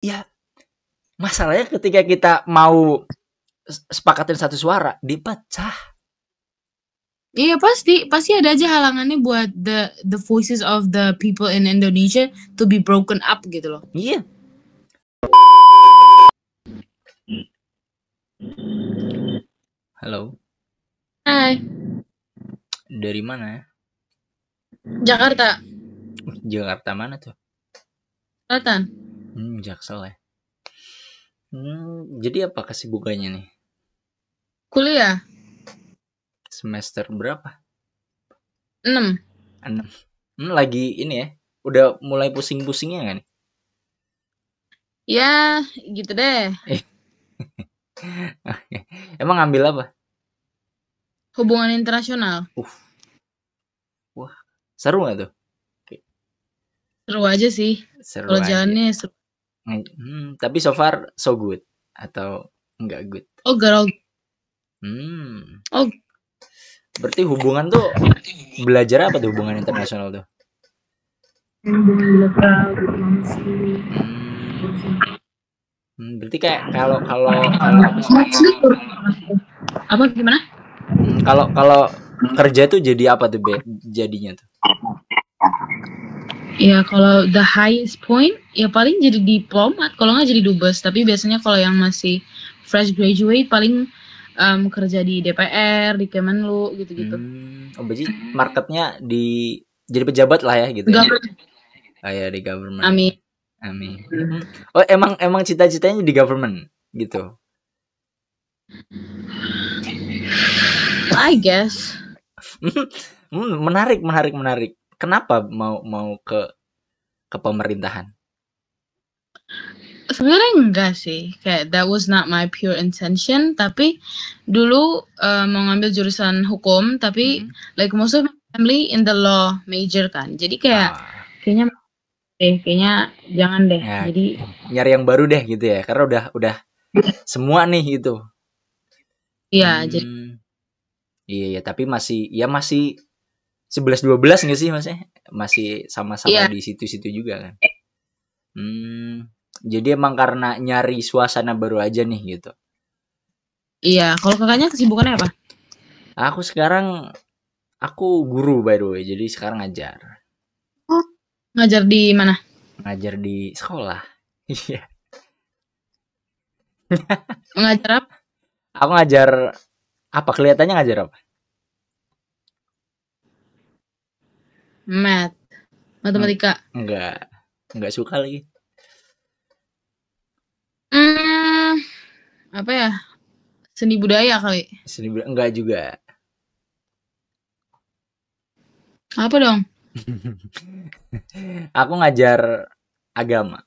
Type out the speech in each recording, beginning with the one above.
Ya, masalahnya ketika kita mau sepakatin satu suara, dipecah. Iya pasti ada aja halangannya buat the voices of the people in Indonesia to be broken up gitu loh. Iya. Halo. Hai. Dari mana ya? Jakarta. Jakarta mana tuh? Selatan. Jaksel ya. Jadi apa kesibukannya nih? Kuliah. Semester berapa? 6. 6. Lagi ini ya. Udah mulai pusing-pusingnya kan? Ya, gitu deh. Emang ngambil apa? Hubungan internasional. Wah, seru gak tuh? Seru aja sih. Seru Kalau aja. jalannya seru. Tapi so far so good atau enggak good? Oh, girl. Oh. Berarti hubungan tuh belajar apa tuh hubungan internasional tuh? Hubungan bilateral, diplomasi. Berarti kayak kalau apa gimana? Kalau kerja tuh jadi apa tuh jadinya tuh? Ya kalau the highest point ya paling jadi diplomat, kalau nggak jadi dubes. Tapi biasanya kalau yang masih fresh graduate paling kerja di DPR, di Kemenlu gitu-gitu. Berarti marketnya jadi pejabat lah ya gitu ya? Kayak di government. Amin. Oh emang cita-citanya di government gitu? I guess. Menarik. Kenapa mau ke pemerintahan? Sebenarnya enggak sih, kayak that was not my pure intention. Tapi dulu mau ngambil jurusan hukum, tapi like most of my family in the law major kan. Jadi kayaknya jangan deh. Ya, jadi nyari yang baru deh gitu ya, karena udah semua nih gitu. Iya, jadi iya, tapi masih 11-12 nggak sih maksudnya? Masih sama-sama di situ-situ juga kan. Jadi emang karena nyari suasana baru aja nih gitu. Iya, kalau kakaknya kesibukannya apa? Aku guru by the way, jadi sekarang ngajar. Oh, ngajar di mana? Ngajar di sekolah. Iya. Ngajar apa? Aku ngajar apa? Kelihatannya ngajar apa? Math. Matematika. Enggak suka lagi. Apa ya? Seni budaya kali. Seni budaya enggak juga. Apa dong? Aku ngajar agama.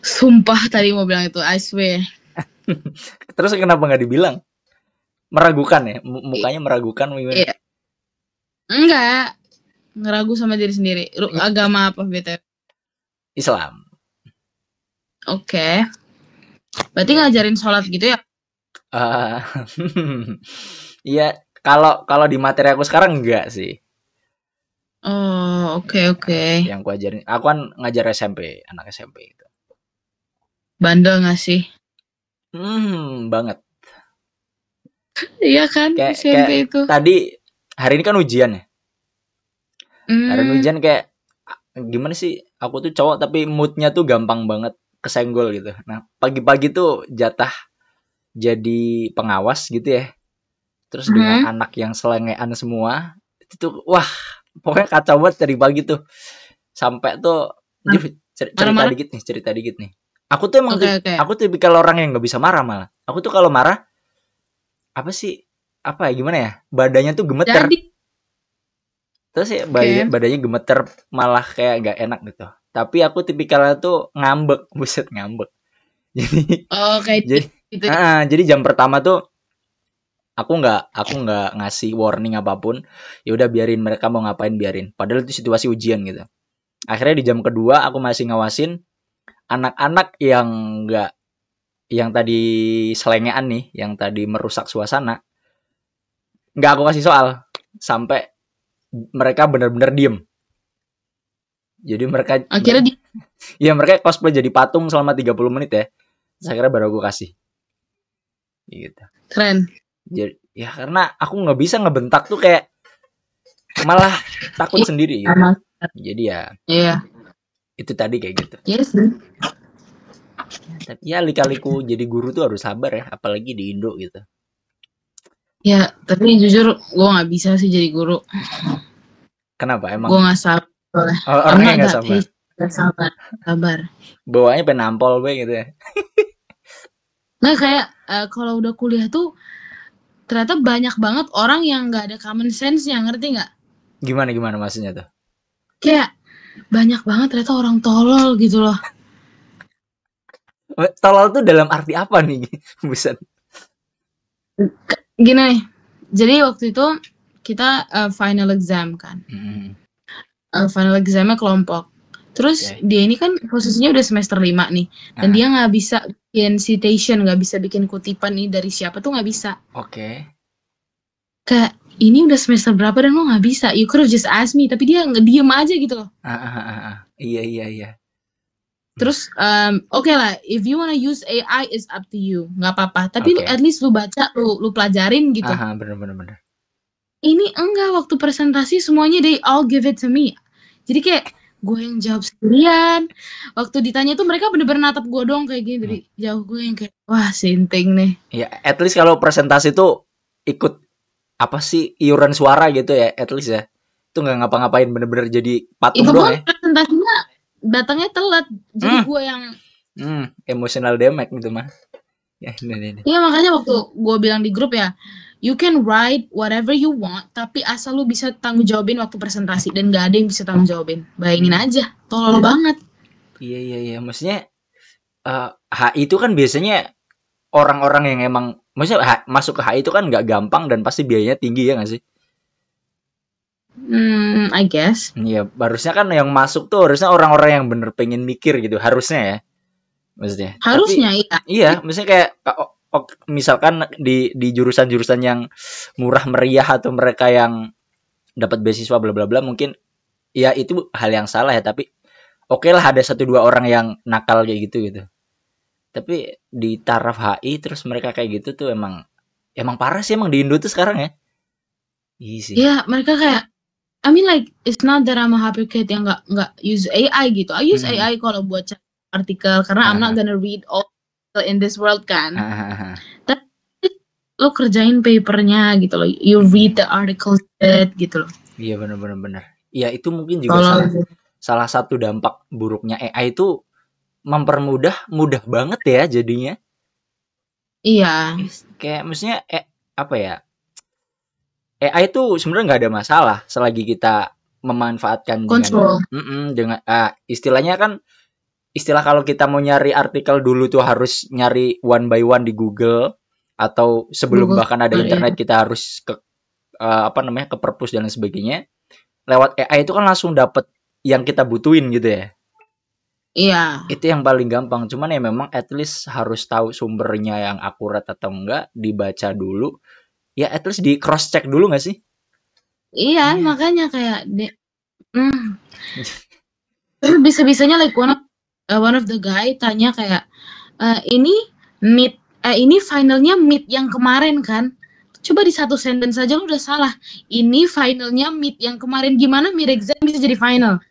Sumpah tadi mau bilang itu, I swear. Terus kenapa nggak dibilang? Meragukan ya? Mukanya meragukan gimana? Iya. Enggak. Ngeragu sama diri sendiri. Agama apa BTW? Islam. Oke. Berarti ngajarin sholat gitu ya? Iya, kalau di materi aku sekarang enggak sih. Oh, oke. Yang aku ajarin, aku kan ngajar SMP, anak SMP gitu. Bandel nggak sih? Banget. Iya kan, SMP itu. Tadi hari ini kan ujian ya. Hari ini ujian kayak gimana sih? Aku tuh cowok tapi moodnya tuh gampang banget kesenggol gitu. Nah pagi-pagi tuh jatah jadi pengawas gitu ya. Terus dengan anak yang selengean semua itu tuh wah pokoknya kacau banget dari pagi tuh sampai tuh cerita dikit nih. Aku tuh emang aku tuh tipikal orang yang nggak bisa marah malah. Aku tuh kalau marah gimana ya, badannya tuh gemeter. Terus ya badannya gemeter malah kayak gak enak gitu. Tapi aku tipikalnya tuh ngambek, buset ngambek. Jadi jam pertama tuh aku nggak ngasih warning apapun. Ya udah biarin mereka mau ngapain biarin. Padahal itu situasi ujian gitu. Akhirnya di jam kedua aku masih ngawasin anak-anak yang tadi selengean nih, yang tadi merusak suasana. Nggak aku kasih soal sampai mereka benar-benar diem. Jadi mereka Ya mereka cosplay jadi patung selama 30 menit ya. Saya kira baru aku kasih. Gitu. Keren. Jadi, ya karena aku nggak bisa ngebentak tuh kayak malah takut sendiri gitu. Jadi ya. Iya. Itu tadi kayak gitu. Yes. Tapi ya lika-liku jadi guru tuh harus sabar ya, apalagi di Indo gitu. Ya, tapi jujur gue nggak bisa sih jadi guru. Kenapa emang? Gue nggak sabar. Orangnya nggak sabar. Sabar. Bawanya penampol be gitu ya. Nah kayak kalau udah kuliah tuh ternyata banyak banget orang yang nggak ada common sense-nya, ngerti nggak? Gimana maksudnya tuh? Kayak banyak banget ternyata orang tolol gitu loh. Tolol tuh dalam arti apa nih? Buset. Gini nih, jadi waktu itu kita final exam kan. Final examnya kelompok. Terus dia ini kan posisinya udah semester 5 nih. Dan dia nggak bisa bikin citation, nggak bisa bikin kutipan nih dari siapa tuh nggak bisa. Oke. Kayak ini udah semester berapa dan lo nggak bisa? You could have just asked me. Tapi dia diem aja gitu loh. Iya. Terus oke lah, if you wanna use AI is up to you, nggak apa-apa. Tapi at least lu baca, lu pelajarin gitu. Bener. Ini enggak, waktu presentasi semuanya they all give it to me. Jadi kayak gue yang jawab sendirian. Waktu ditanya tuh mereka bener-bener natap gue doang kayak gini dari jauh. Gue yang kayak wah sinting nih. Ya at least kalau presentasi tuh ikut apa sih iuran suara gitu ya, at least ya. Itu nggak ngapa-ngapain, bener-bener jadi patung doang ya. Presentasinya datangnya telat. Jadi gue yang emotional damage gitu mah. Ya ini. Iya makanya waktu gue bilang di grup ya, you can write whatever you want, tapi asal lu bisa tanggung jawabin waktu presentasi, dan gak ada yang bisa tanggung jawabin. Bayangin aja, tolol banget. Iya. Maksudnya HI itu kan biasanya orang-orang yang emang, maksudnya masuk ke HI itu kan nggak gampang dan pasti biayanya tinggi ya nggak sih? I guess. Iya, harusnya kan yang masuk tuh harusnya orang-orang yang bener pengen mikir gitu, harusnya ya. Maksudnya. Harusnya. Tapi, iya, maksudnya kayak misalkan di jurusan-jurusan yang murah meriah atau mereka yang dapat beasiswa bla bla bla, mungkin ya itu hal yang salah ya, tapi oke lah ada 1-2 orang yang nakal kayak gitu. Tapi di taraf HI terus mereka kayak gitu tuh emang parah sih emang di Indo tuh sekarang ya. Iya sih. Iya, mereka kayak I mean like it's not that I'm a hypocrite yang nggak use AI gitu. I use AI kalau buat artikel karena I'm not gonna read all in this world kan. Tapi lo kerjain papernya gitu loh. You read the article gitu loh. Iya benar. Iya itu mungkin juga salah satu dampak buruknya AI itu mudah banget ya jadinya. Iya. Kayak maksudnya apa ya? AI itu sebenarnya nggak ada masalah selagi kita memanfaatkan dengan istilahnya kan, istilah kalau kita mau nyari artikel dulu tuh harus nyari one by one di Google, atau sebelum bahkan ada internet kita harus ke ke perpus dan sebagainya. Lewat AI itu kan langsung dapet yang kita butuhin gitu ya. Iya. Itu yang paling gampang. Cuman ya memang at least harus tahu sumbernya yang akurat atau enggak, dibaca dulu. Ya at least di cross check dulu nggak sih? Iya, makanya kayak bisa-bisanya like one of the guy tanya kayak ini finalnya meet yang kemarin kan? Coba di satu sentence saja lu udah salah. Ini finalnya meet yang kemarin, gimana mid exam bisa jadi final?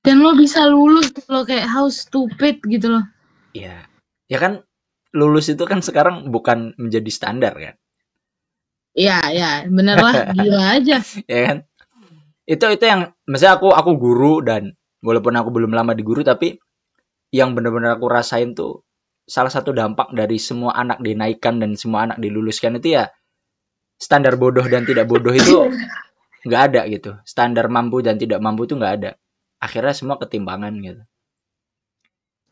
Dan lo bisa lulus lo, kayak how stupid gitu loh. Iya. Ya kan lulus itu kan sekarang bukan menjadi standar kan? Iya, bener lah, gila aja. Ya kan? Itu yang misalnya aku guru, dan walaupun aku belum lama di guru, tapi yang benar-benar aku rasain tuh salah satu dampak dari semua anak dinaikkan dan semua anak diluluskan itu ya standar bodoh dan tidak bodoh itu nggak ada gitu. Standar mampu dan tidak mampu itu nggak ada. Akhirnya semua ketimpangan gitu.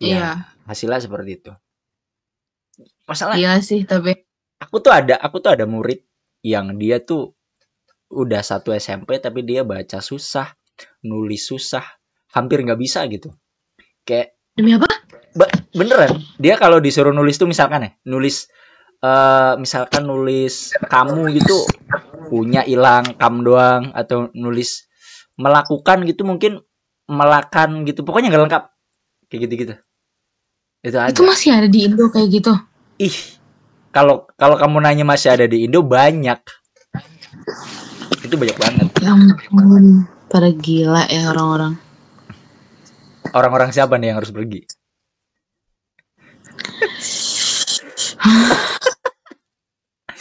Iya. Hasilnya seperti itu. Masalah. Iya sih, tapi aku tuh ada murid yang dia tuh udah 1 SMP tapi dia baca susah, nulis susah, hampir nggak bisa gitu. Kayak demi apa? Beneran. Dia kalau disuruh nulis tuh misalkan nulis kamu gitu, punya hilang kam doang, atau nulis melakukan gitu, mungkin melakan gitu, pokoknya nggak lengkap kayak gitu-gitu. Itu ada. Itu masih ada di Indo kayak gitu. Ih, kalau kamu nanya masih ada di Indo, banyak. Itu banyak banget. Ya ampun, pada gila ya orang-orang. Orang-orang siapa nih yang harus pergi?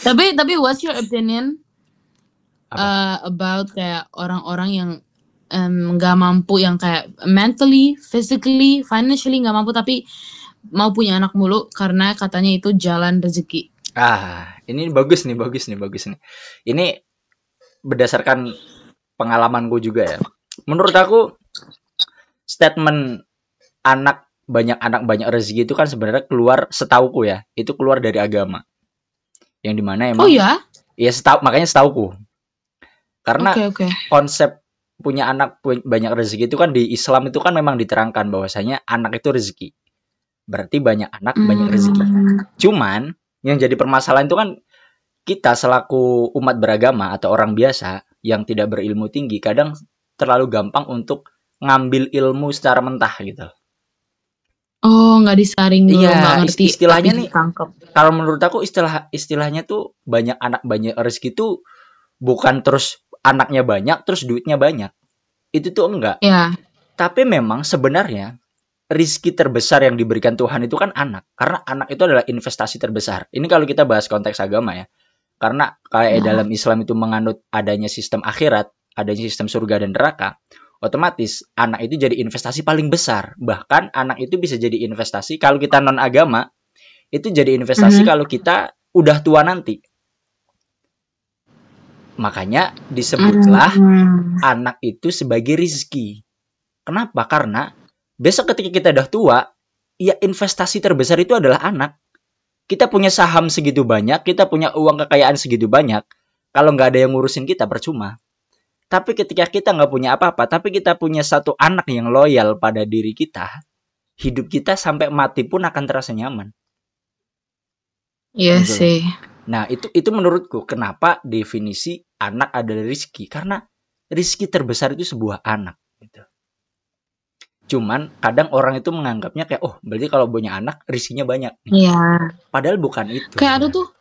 Tapi what's your opinion about kayak orang-orang yang nggak mampu, yang kayak mentally, physically, financially nggak mampu tapi mau punya anak mulu karena katanya itu jalan rezeki. Ini bagus nih. Ini berdasarkan pengalamanku juga ya. Menurut aku statement banyak rezeki itu kan sebenarnya keluar, setauku ya, itu keluar dari agama. Yang dimana emang ya makanya setauku. Karena konsep punya anak banyak rezeki itu kan di Islam itu kan memang diterangkan bahwasanya anak itu rezeki. Berarti banyak anak banyak rezeki. Cuman yang jadi permasalahan itu kan kita selaku umat beragama atau orang biasa yang tidak berilmu tinggi kadang terlalu gampang untuk ngambil ilmu secara mentah gitu. Oh, nggak disaring dulu, nggak ngerti. Istilahnya nih, kalau menurut aku istilahnya tuh banyak anak banyak rezeki tuh bukan terus anaknya banyak terus duitnya banyak. Itu tuh enggak. Ya. Tapi memang sebenarnya rezeki terbesar yang diberikan Tuhan itu kan anak. Karena anak itu adalah investasi terbesar. Ini kalau kita bahas konteks agama ya. Karena kayak dalam Islam itu menganut adanya sistem akhirat, adanya sistem surga dan neraka. Otomatis anak itu jadi investasi paling besar. Bahkan anak itu bisa jadi investasi kalau kita non agama, itu jadi investasi kalau kita udah tua nanti. Makanya disebutlah anak itu sebagai rezeki. Kenapa? Karena besok ketika kita udah tua, ya investasi terbesar itu adalah anak. Kita punya saham segitu banyak, kita punya uang kekayaan segitu banyak. Kalau nggak ada yang ngurusin kita, percuma. Tapi ketika kita nggak punya apa-apa, tapi kita punya satu anak yang loyal pada diri kita, hidup kita sampai mati pun akan terasa nyaman. Iya sih. Nah, itu menurutku kenapa definisi anak adalah rezeki. Karena rezeki terbesar itu sebuah anak. Gitu. Cuman kadang orang itu menganggapnya kayak, oh berarti kalau punya anak rezekinya banyak. Iya. Padahal bukan itu. Kayak ada tuh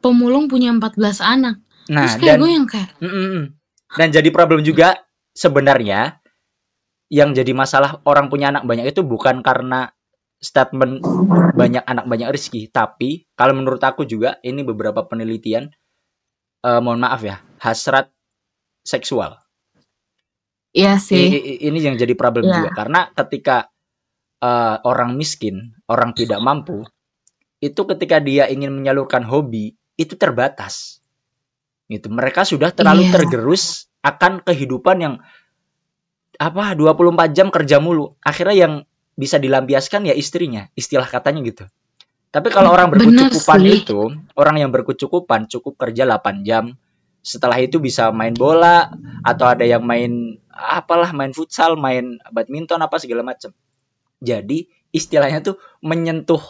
pemulung punya 14 anak. Nah, terus kayak gue yang kayak dan jadi problem juga sebenarnya yang jadi masalah orang punya anak banyak itu bukan karena statement banyak anak banyak rezeki, tapi kalau menurut aku juga ini beberapa penelitian mohon maaf ya, hasrat seksual. Iya sih. Ini yang jadi problem juga karena ketika orang miskin, orang tidak mampu, itu ketika dia ingin menyalurkan hobi itu terbatas. Gitu. Mereka sudah terlalu tergerus akan kehidupan yang 24 jam kerja mulu. Akhirnya yang bisa dilampiaskan ya istrinya, istilah katanya gitu. Tapi kalau orang berkecukupan itu, orang yang berkecukupan cukup kerja 8 jam. Setelah itu bisa main bola atau ada yang main futsal, main badminton apa segala macam. Jadi istilahnya tuh menyentuh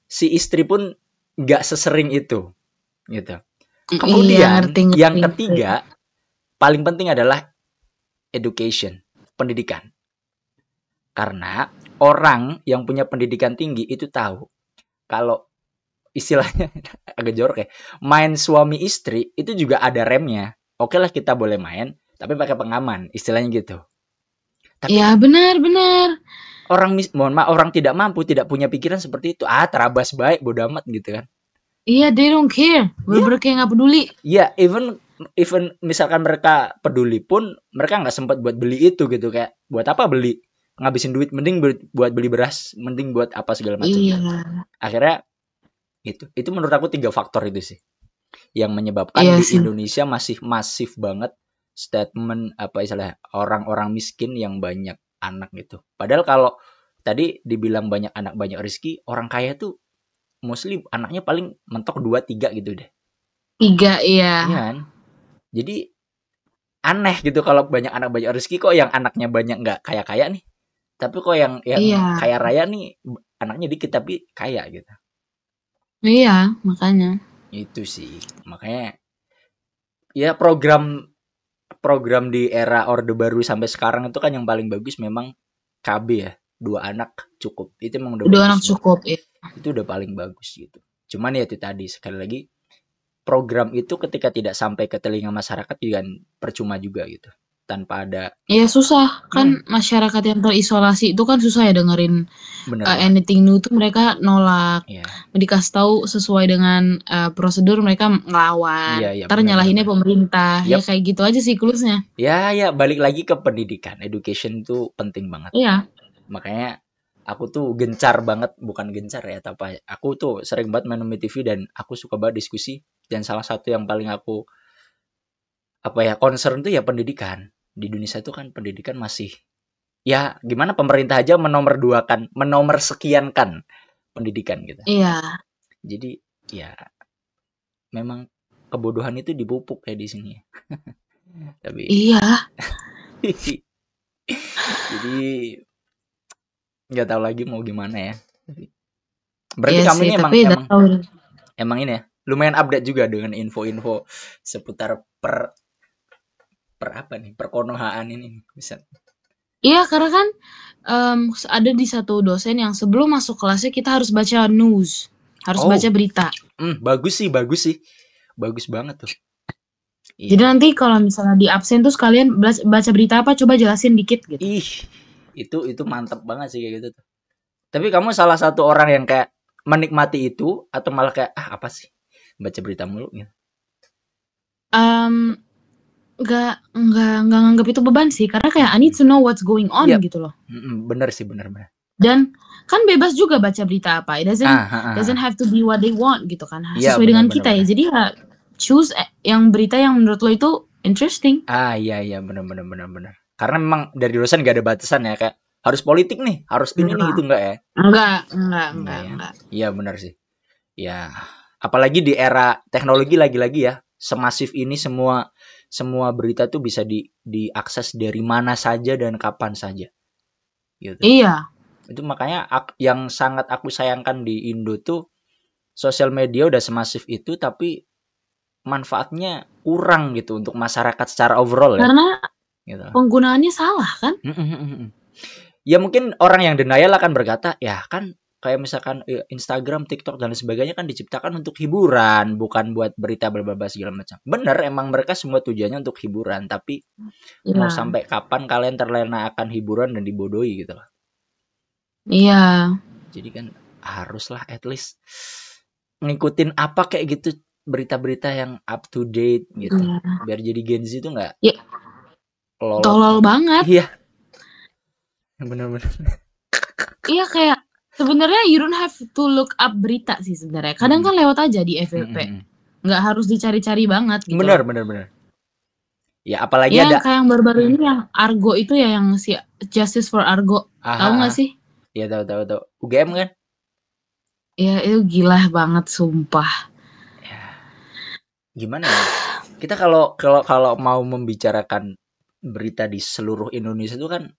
si istri pun nggak sesering itu, gitu. Kemudian yang ketiga paling penting adalah education, pendidikan. Karena orang yang punya pendidikan tinggi itu tahu kalau istilahnya agak jorok ya, main suami istri itu juga ada remnya. Oke lah kita boleh main, tapi pakai pengaman, istilahnya gitu. Tapi ya benar. Orang tidak mampu, tidak punya pikiran seperti itu. Terabas baik, bodo amat gitu kan. Iya, they don't care. Bener-bener kayak nggak peduli. Iya, even misalkan mereka peduli pun, mereka nggak sempat buat beli itu gitu. Kayak, buat apa beli? Ngabisin duit, mending buat beli beras, mending buat apa segala macam. Iya. Akhirnya, itu menurut aku 3 faktor itu sih. Yang menyebabkan di Indonesia masih masif banget statement, orang-orang miskin yang banyak anak gitu. Padahal kalau tadi dibilang banyak anak banyak rezeki, orang kaya tuh mostly anaknya paling mentok 2-3 gitu deh. 3 iya. Iya kan? Jadi aneh gitu kalau banyak anak banyak rezeki, kok yang anaknya banyak nggak kaya-kaya nih. Tapi kok yang kaya raya nih anaknya dikit tapi kaya gitu. Iya, makanya. Itu sih. Makanya ya program program di era Orde Baru sampai sekarang itu kan yang paling bagus memang KB ya, 2 anak cukup. Itu memang udah 2 anak cukup ya. Itu udah paling bagus gitu. Cuman ya itu tadi, sekali lagi program itu ketika tidak sampai ke telinga masyarakat juga percuma juga gitu. Tanpa ada. Iya susah kan masyarakat yang terisolasi itu kan susah ya dengerin anything new tuh mereka nolak. Dikasih tahu sesuai dengan prosedur mereka ngelawan. Ntar nyalahinnya pemerintah. Ya kayak gitu aja siklusnya. Ya balik lagi ke pendidikan. Education itu penting banget. Iya. Makanya aku tuh gencar banget, bukan gencar ya, tapi aku tuh sering banget main TV dan aku suka banget diskusi. Dan salah satu yang paling aku concern tuh ya pendidikan. Di Indonesia itu kan pendidikan masih ya gimana pemerintah aja menomorsekiankan pendidikan gitu. Iya. Jadi ya memang kebodohan itu dipupuk kayak di sini. Tapi iya. Jadi nggak tahu lagi mau gimana ya. Berarti kamu ini emang ini ya lumayan update juga dengan info-info seputar perkonohaan ini bisa. Iya karena kan ada di satu dosen yang sebelum masuk kelasnya kita harus baca news, harus baca berita. Bagus sih, bagus banget tuh. Jadi nanti kalau misalnya di absen tuh sekalian baca berita apa, coba jelasin dikit gitu. Itu mantap banget sih kayak gitu tuh. Tapi kamu salah satu orang yang kayak menikmati itu atau malah kayak apa sih baca berita mulu gitu? Enggak nganggap itu beban sih karena kayak I need to know what's going on gitu loh. Bener sih, bener. Dan kan bebas juga baca berita apa. It doesn't have to be what they want gitu kan. Sesuai dengan kita ya. Jadi ya choose yang berita yang menurut lo itu interesting. Iya bener. Karena memang dari dosen gak ada batasan ya kayak harus politik nih, harus ini nih itu enggak ya? Enggak. Iya benar sih. Ya, apalagi di era teknologi lagi-lagi ya, semasif ini semua berita tuh bisa diakses dari mana saja dan kapan saja. Gitu. Iya. Itu makanya yang sangat aku sayangkan di Indo tuh sosial media udah semasif itu tapi manfaatnya kurang gitu untuk masyarakat secara overall ya. Karena gitu. Penggunaannya salah kan? Ya mungkin orang yang denial akan berkata, ya kan kayak misalkan Instagram, TikTok dan sebagainya kan diciptakan untuk hiburan, bukan buat berita bla-bla segala macam. Bener, emang mereka semua tujuannya untuk hiburan, tapi mau sampai kapan kalian terlena akan hiburan dan dibodohi gitu loh. Iya. Jadi kan haruslah at least ngikutin apa kayak gitu berita-berita yang up to date gitu. Biar jadi Gen Z itu enggak tolol banget. Iya. Bener-bener. Iya kayak sebenarnya you don't have to look up berita sih sebenarnya. Kadang kan lewat aja di FYP. Nggak harus dicari-cari banget gitu. Bener. Ya apalagi ada kayak yang baru-baru ini yang Argo itu ya yang si Justice for Argo. Tahu nggak sih? Iya tahu. UGM kan? Iya itu gila banget sumpah. Ya. Gimana ya? Kita kalau mau membicarakan berita di seluruh Indonesia itu kan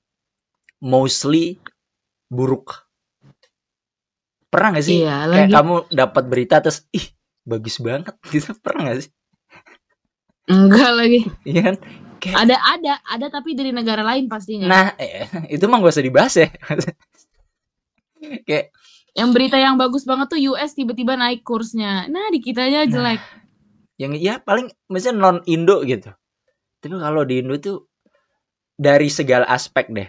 mostly buruk. Pernah gak sih kayak kamu dapat berita terus bagus banget gitu, pernah gak sih? Enggak lagi. Iya kan? Kayak ada tapi dari negara lain pastinya. Nah itu mah gak usah dibahas ya. Kayak yang berita yang bagus banget tuh US tiba-tiba naik kursnya. Nah di kitanya jelek. Yang ya paling misalnya non Indo gitu. Tapi kalau di Indo tuh dari segala aspek deh.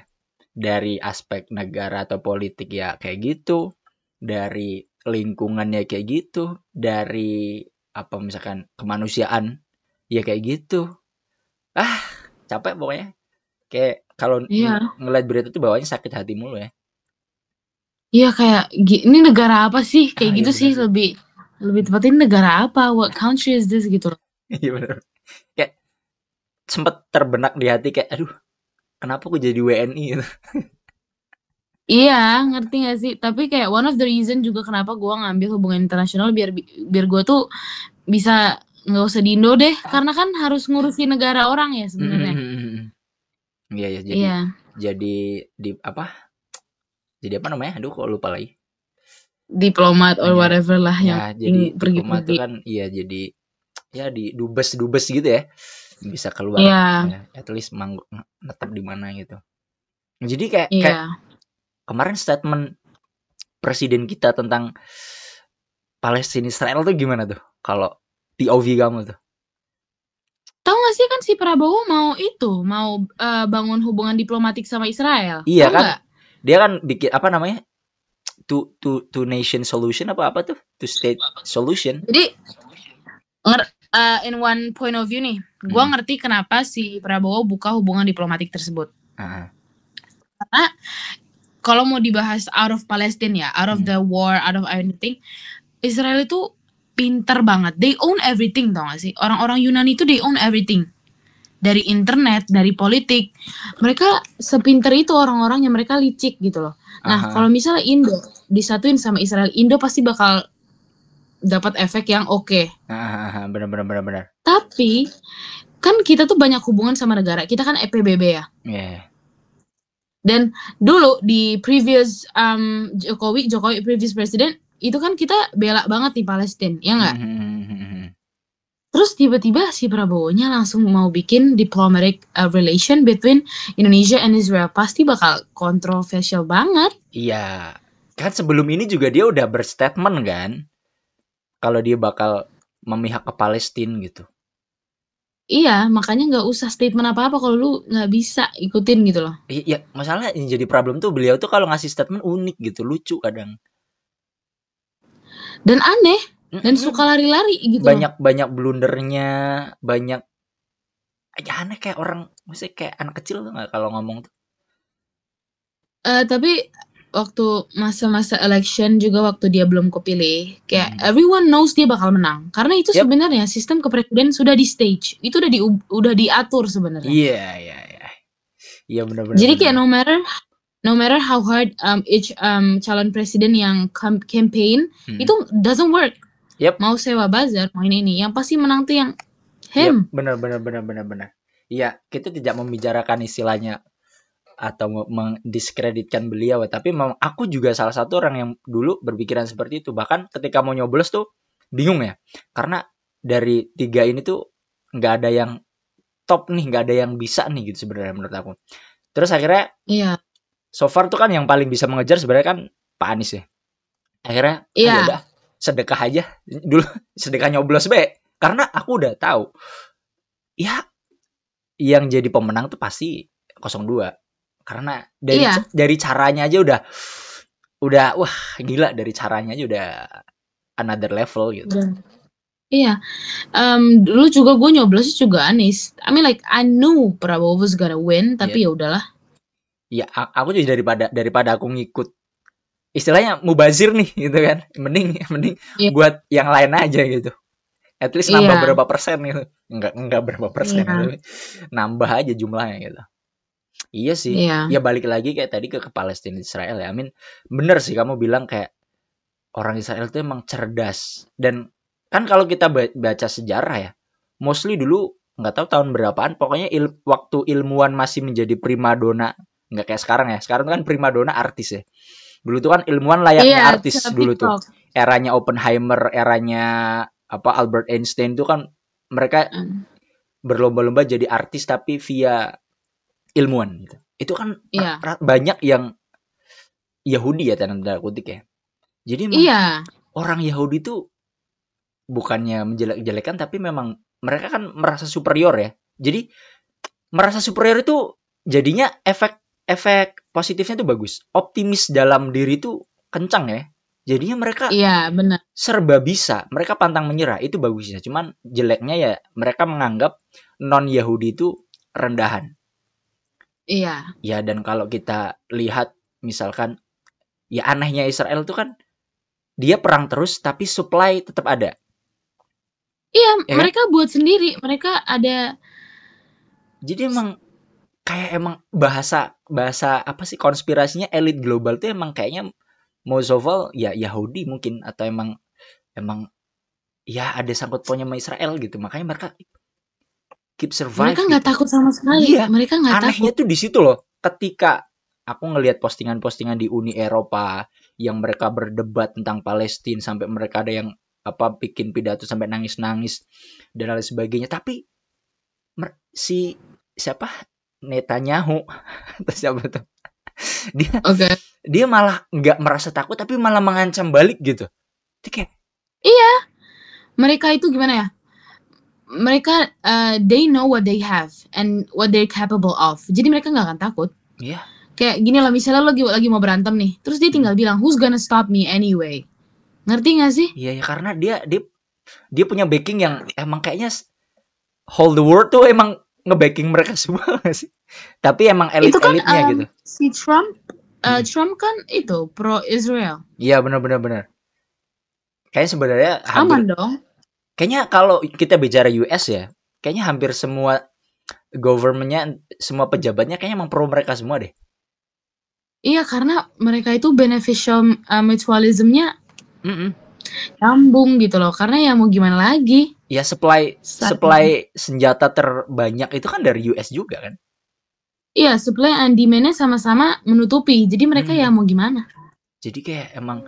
Dari aspek negara atau politik ya kayak gitu, dari lingkungannya kayak gitu, dari apa misalkan kemanusiaan ya kayak gitu. Capek pokoknya. Kayak kalau ngeliat berita tuh bawahnya sakit hati mulu ya. Iya kayak ini negara apa sih kayak gitu sih lebih tepatnya negara apa, what country is this gitu. Iya benar. Kayak sempet terbenak di hati kayak aduh kenapa aku jadi WNI gitu. Iya, ngerti gak sih? Tapi kayak one of the reason juga kenapa gue ngambil hubungan internasional biar gue tuh bisa nggak usah di Indo deh, karena kan harus ngurusin negara orang ya sebenarnya. Iya. Jadi di apa? Jadi apa namanya? Aduh kok lupa lagi. Diplomat or whatever lah ya, yang jadi diplomat itu kan iya jadi ya di dubes gitu ya. bisa keluar ya, at least tetap di mana gitu. Jadi kayak kemarin statement presiden kita tentang Palestina Israel tuh gimana tuh kalau POV kamu tuh? Tahu gak sih kan si Prabowo mau bangun hubungan diplomatik sama Israel? Iya tahu kan? Gak? Dia kan bikin apa namanya? Two nation solution apa tuh? Two state solution. Jadi in one point of view nih, gue ngerti kenapa si Prabowo buka hubungan diplomatik tersebut. Karena kalau mau dibahas out of Palestine ya, out of the war, out of anything, Israel itu pinter banget. They own everything, tau gak sih? Orang-orang Yunani itu they own everything. Dari internet, dari politik. Mereka sepinter itu orang-orang yang mereka licik gitu loh. Nah, kalau misalnya Indo disatuin sama Israel, Indo pasti bakal dapat efek yang oke. Benar. Tapi kan kita tuh banyak hubungan sama negara. Kita kan EPBB ya. Dan dulu di previous Jokowi previous president itu kan kita bela banget di Palestina, ya nggak? Terus tiba-tiba si Prabowo-nya langsung mau bikin diplomatic relation between Indonesia and Israel. Pasti bakal kontroversial banget. Iya. Kan sebelum ini juga dia udah berstatement kan, kalau dia bakal memihak ke Palestina gitu. Iya, makanya nggak usah statement apa-apa kalau lu nggak bisa ikutin gitu loh. Iya, masalah yang jadi problem tuh beliau tuh kalau ngasih statement unik gitu, lucu kadang. Dan aneh, dan suka lari-lari gitu. Banyak blundernya, banyak aja aneh kayak orang, maksudnya kayak anak kecil tuh nggak kalau ngomong tuh. Tapi waktu masa-masa election juga waktu dia belum kepilih, kayak everyone knows dia bakal menang. Karena itu sebenarnya sistem kepresiden sudah di stage, itu udah diatur sebenarnya. Iya benar. Jadi kayak no matter how hard each calon presiden yang campaign itu doesn't work. Mau sewa buzzer, mau ini, yang pasti menang tuh yang him. Benar. Iya, kita tidak membicarakan istilahnya atau mendiskreditkan beliau, tapi memang aku juga salah satu orang yang dulu berpikiran seperti itu. Bahkan ketika mau nyoblos tuh bingung ya, karena dari 3 ini tuh nggak ada yang top nih, nggak ada yang bisa nih gitu sebenarnya menurut aku. Terus akhirnya so far tuh kan yang paling bisa mengejar sebenarnya kan Pak Anies ya. Akhirnya udah sedekah aja dulu, sedekah nyoblos karena aku udah tahu ya yang jadi pemenang tuh pasti 02. Karena dari caranya aja udah wah gila, dari caranya aja udah another level gitu. Iya, dulu juga gue nyoblos juga Anies. I mean like I knew Prabowo was gonna win, tapi ya udahlah. Ya aku juga daripada aku ngikut istilahnya mubazir nih gitu kan, mending buat yang lain aja gitu. At least nambah berapa persen gitu. Enggak berapa persen gitu. Nambah aja jumlahnya gitu. Iya sih. Ya balik lagi kayak tadi ke Palestina Israel ya. I mean, bener sih kamu bilang kayak orang Israel itu emang cerdas. Dan kan kalau kita baca sejarah ya, mostly dulu nggak tahu tahun berapaan, pokoknya waktu ilmuwan masih menjadi primadona, nggak kayak sekarang ya. Sekarang kan primadona artis ya. Dulu tuh kan ilmuwan layaknya artis dulu tuh. Eranya Oppenheimer, eranya Albert Einstein tuh kan mereka berlomba-lomba jadi artis tapi via ilmuwan gitu. Itu kan banyak yang Yahudi ya, tanda kutip ya. Jadi orang Yahudi tuh bukannya menjelek-jelekan, tapi memang mereka kan merasa superior ya. Jadi merasa superior itu jadinya efek positifnya tuh bagus. Optimis dalam diri tuh kencang ya. Jadinya mereka benar. Serba bisa. Mereka pantang menyerah. Itu bagusnya. Cuman jeleknya ya mereka menganggap non-Yahudi itu rendahan. Iya. Ya, dan kalau kita lihat misalkan ya anehnya Israel tuh kan dia perang terus tapi supply tetap ada. Iya, mereka buat sendiri. Mereka ada. Jadi emang kayak bahasa apa sih konspirasinya elit global tuh emang kayaknya most of all ya Yahudi mungkin, atau emang ya ada sangkut pautnya sama Israel gitu. Makanya mereka keep survive. Mereka nggak takut sama sekali. Iya, mereka nggak takut. Anehnya tuh di situ loh. Ketika aku ngelihat postingan-postingan di Uni Eropa yang mereka berdebat tentang Palestina, sampai mereka ada yang bikin pidato sampai nangis-nangis dan lain sebagainya. Tapi si siapa Netanyahu atau siapa tuh dia malah nggak merasa takut tapi malah mengancam balik gitu. Itu kayak iya, mereka itu gimana ya, mereka they know what they have and what they're capable of, jadi mereka nggak akan takut. Iya. Kayak gini lah, misalnya lo lagi mau berantem nih, terus dia tinggal bilang who's gonna stop me anyway. Ngerti gak sih? Iya ya, karena dia punya backing yang emang kayaknya whole the world tuh emang nge-backing mereka semua gak sih? Tapi emang elit-elitnya gitu. Si Trump Trump kan itu pro Israel. Iya benar. Kayaknya sebenarnya aman dong. Kayaknya kalau kita bicara US ya, kayaknya hampir semua governmentnya, semua pejabatnya kayaknya emang pro mereka semua deh. Iya, karena mereka itu beneficial mutualismnya nyambung gitu loh. Karena ya mau gimana lagi? Ya supply senjata terbanyak itu kan dari US juga kan? Iya, supply and demand-nya sama-sama menutupi. Jadi mereka ya mau gimana? Jadi kayak emang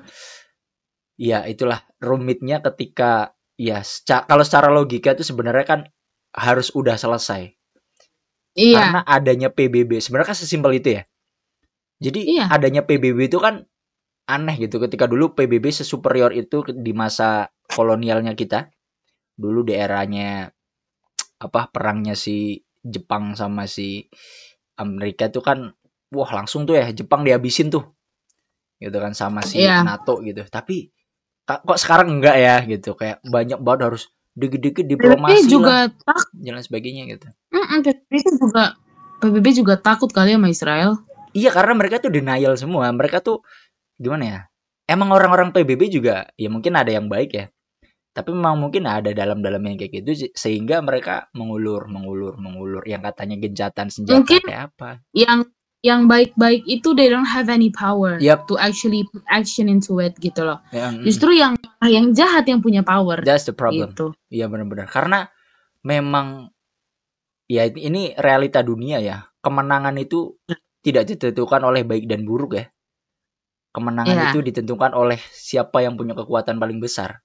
ya itulah rumitnya ketika ya kalau secara logika itu sebenarnya kan harus udah selesai. Iya. Karena adanya PBB sebenarnya kan sesimpel itu ya. Jadi adanya PBB itu kan aneh gitu, ketika dulu PBB sesuperior itu di masa kolonialnya kita. Dulu di eranya perangnya si Jepang sama si Amerika itu kan wah langsung tuh ya Jepang dihabisin tuh. Gitu kan sama si NATO gitu. Tapi kok sekarang enggak ya gitu, kayak banyak banget harus dikit-dikit diplomasi juga lah jalan sebagainya gitu. PBB juga takut kali sama Israel. Iya, karena mereka tuh denial semua. Mereka tuh gimana ya? Emang orang-orang PBB juga ya mungkin ada yang baik ya. Tapi memang mungkin ada dalam-dalamnya kayak gitu sehingga mereka mengulur yang katanya gencatan senjata mungkin kayak apa. Yang baik-baik itu they don't have any power to actually put action into it gitu loh. Justru yang jahat yang punya power. That's the problem. Iya benar-benar. Karena memang ya ini realita dunia ya. Kemenangan itu tidak ditentukan oleh baik dan buruk ya. Kemenangan itu ditentukan oleh siapa yang punya kekuatan paling besar.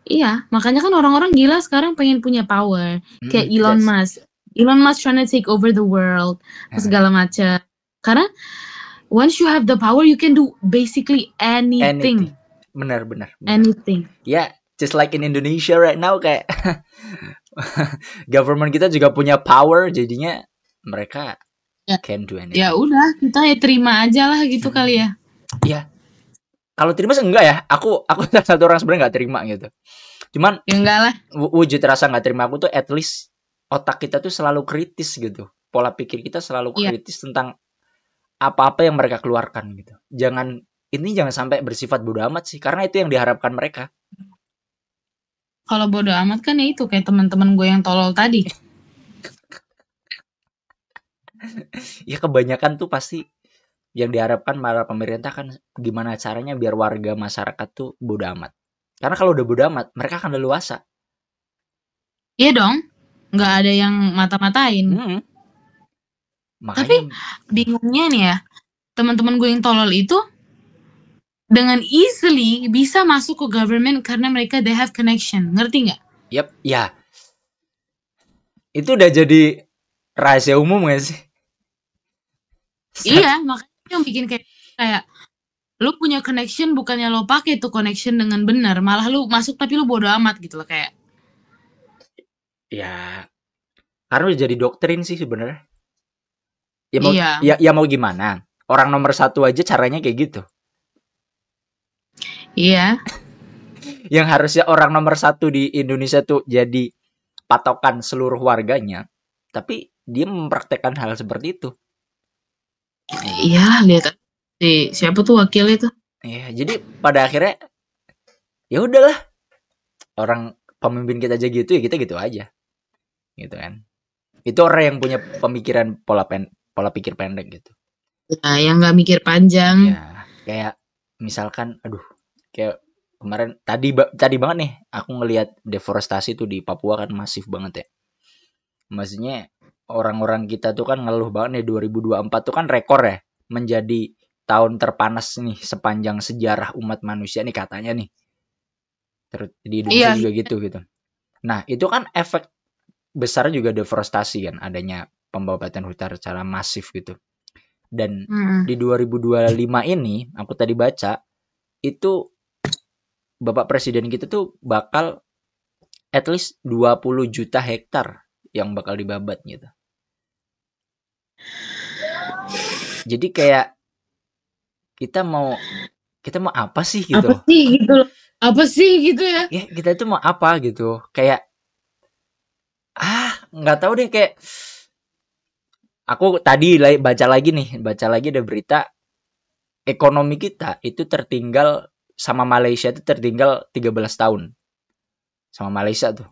Iya, makanya kan orang-orang gila sekarang pengen punya power. Kayak Elon Musk. Elon Musk trying to take over the world, segala macam. Karena once you have the power, you can do basically anything. Benar. Anything. Ya, just like in Indonesia right now, kayak government kita juga punya power, jadinya mereka can do anything. Ya udah, kita ya terima aja lah gitu kali ya. Iya. Kalau terima sih enggak ya. Aku satu orang sebenarnya nggak terima gitu. Cuman ya enggak lah. Wujud rasa nggak terima aku tuh at least otak kita tuh selalu kritis gitu. Pola pikir kita selalu kritis tentang apa-apa yang mereka keluarkan gitu. Jangan sampai bersifat bodoh amat sih, karena itu yang diharapkan mereka. Kalau bodoh amat kan ya itu kayak teman-teman gue yang tolol tadi. Ya kebanyakan tuh pasti yang diharapkan para pemerintah kan gimana caranya biar warga masyarakat tuh bodoh amat. Karena kalau udah bodoh amat, mereka akan leluasa. Iya dong, nggak ada yang mata-matain. Makanya, tapi bingungnya nih ya, teman-teman gue yang tolol itu dengan easily bisa masuk ke government karena mereka they have connection, ngerti nggak? Yap, ya. Itu udah jadi rahasia umum gak sih? Iya, makanya yang bikin kayak lu punya connection, bukannya lo pakai tuh connection dengan benar, malah lu masuk tapi lu bodo amat gitu loh kayak. Ya, karena udah jadi doktrin sih sebenarnya. Ya mau gimana? Orang nomor 1 aja caranya kayak gitu. Iya. Yang harusnya orang nomor 1 di Indonesia tuh jadi patokan seluruh warganya, tapi dia mempraktekkan hal seperti itu. Iya, lihat siapa tuh wakil itu. Iya, jadi pada akhirnya ya udahlah, orang pemimpin kita aja gitu ya kita gitu aja, gitu kan. Itu orang yang punya pemikiran pola pikir pendek gitu. Ya, yang nggak mikir panjang. Ya, kayak misalkan, kayak kemarin tadi banget nih aku ngelihat deforestasi tuh di Papua kan masif banget ya. Maksudnya orang-orang kita tuh kan ngeluh banget nih 2024 tuh kan rekor ya menjadi tahun terpanas nih sepanjang sejarah umat manusia nih katanya nih. Terus di Indonesia juga gitu. Nah, itu kan efek besar juga deforestasi kan, adanya pembabatan hutan secara masif gitu. Dan di 2025 ini aku tadi baca itu Bapak Presiden kita tuh bakal at least 20 juta hektar yang bakal dibabat gitu. Jadi kayak kita mau apa sih gitu? Apa sih gitu loh? Apa sih gitu ya? Ya kita itu mau apa gitu? Kayak nggak tahu deh, kayak aku tadi baca lagi ada berita ekonomi kita itu tertinggal sama Malaysia, itu tertinggal 13 tahun sama Malaysia tuh.